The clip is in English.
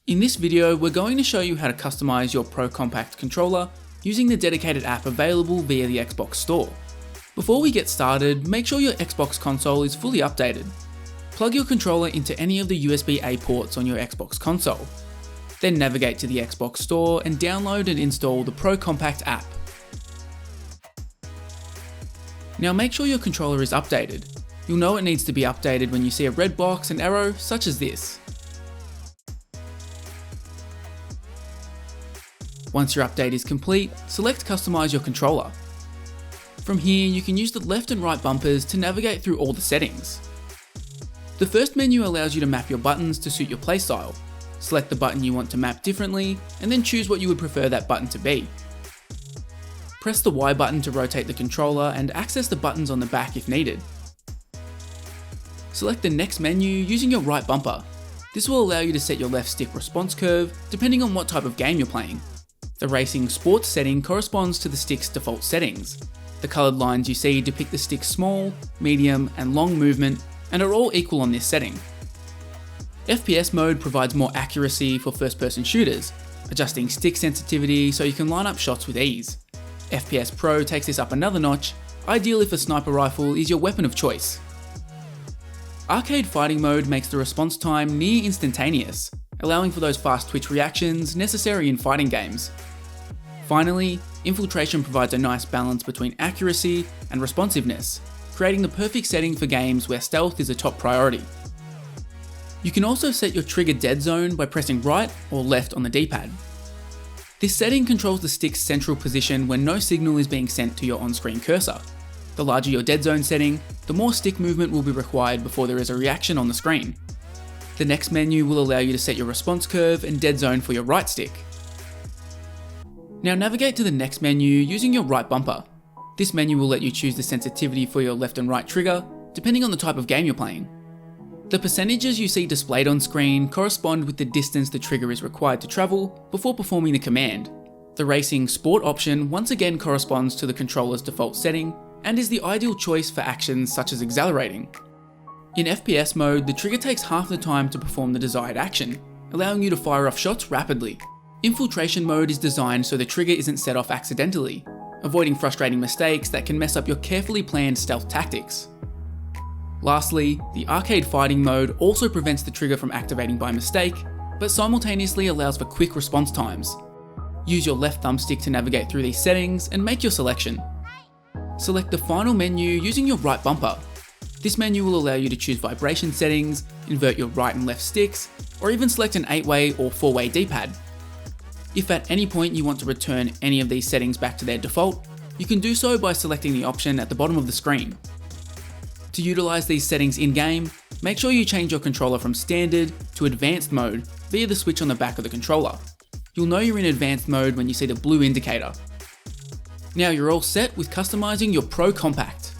In this video, we're going to show you how to customize your Pro Compact controller using the dedicated app available via the Xbox Store. Before we get started, make sure your Xbox console is fully updated. Plug your controller into any of the USB-A ports on your Xbox console. Then navigate to the Xbox Store and download and install the Pro Compact app. Now make sure your controller is updated. You'll know it needs to be updated when you see a red box and arrow such as this. Once your update is complete, select Customize your controller. From here, you can use the left and right bumpers to navigate through all the settings. The first menu allows you to map your buttons to suit your playstyle. Select the button you want to map differently, and then choose what you would prefer that button to be. Press the Y button to rotate the controller and access the buttons on the back if needed. Select the next menu using your right bumper. This will allow you to set your left stick response curve depending on what type of game you're playing. The Racing Sports setting corresponds to the stick's default settings. The coloured lines you see depict the stick's small, medium, and long movement, and are all equal on this setting. FPS mode provides more accuracy for first-person shooters, adjusting stick sensitivity so you can line up shots with ease. FPS Pro takes this up another notch, ideal if a sniper rifle is your weapon of choice. Arcade Fighting mode makes the response time near instantaneous, allowing for those fast twitch reactions necessary in fighting games. Finally, Infiltration provides a nice balance between accuracy and responsiveness, creating the perfect setting for games where stealth is a top priority. You can also set your trigger dead zone by pressing right or left on the D-pad. This setting controls the stick's central position when no signal is being sent to your on-screen cursor. The larger your dead zone setting, the more stick movement will be required before there is a reaction on the screen. The next menu will allow you to set your response curve and dead zone for your right stick. Now navigate to the next menu using your right bumper. This menu will let you choose the sensitivity for your left and right trigger, depending on the type of game you're playing. The percentages you see displayed on screen correspond with the distance the trigger is required to travel before performing the command. The Racing Sport option once again corresponds to the controller's default setting and is the ideal choice for actions such as accelerating. In FPS mode, the trigger takes half the time to perform the desired action, allowing you to fire off shots rapidly. Infiltration mode is designed so the trigger isn't set off accidentally, avoiding frustrating mistakes that can mess up your carefully planned stealth tactics. Lastly, the Arcade Fighting mode also prevents the trigger from activating by mistake, but simultaneously allows for quick response times. Use your left thumbstick to navigate through these settings and make your selection. Select the final menu using your right bumper. This menu will allow you to choose vibration settings, invert your right and left sticks, or even select an 8-way or 4-way D-pad. If at any point you want to return any of these settings back to their default, you can do so by selecting the option at the bottom of the screen. To utilize these settings in-game, make sure you change your controller from standard to advanced mode via the switch on the back of the controller. You'll know you're in advanced mode when you see the blue indicator. Now you're all set with customizing your Pro Compact.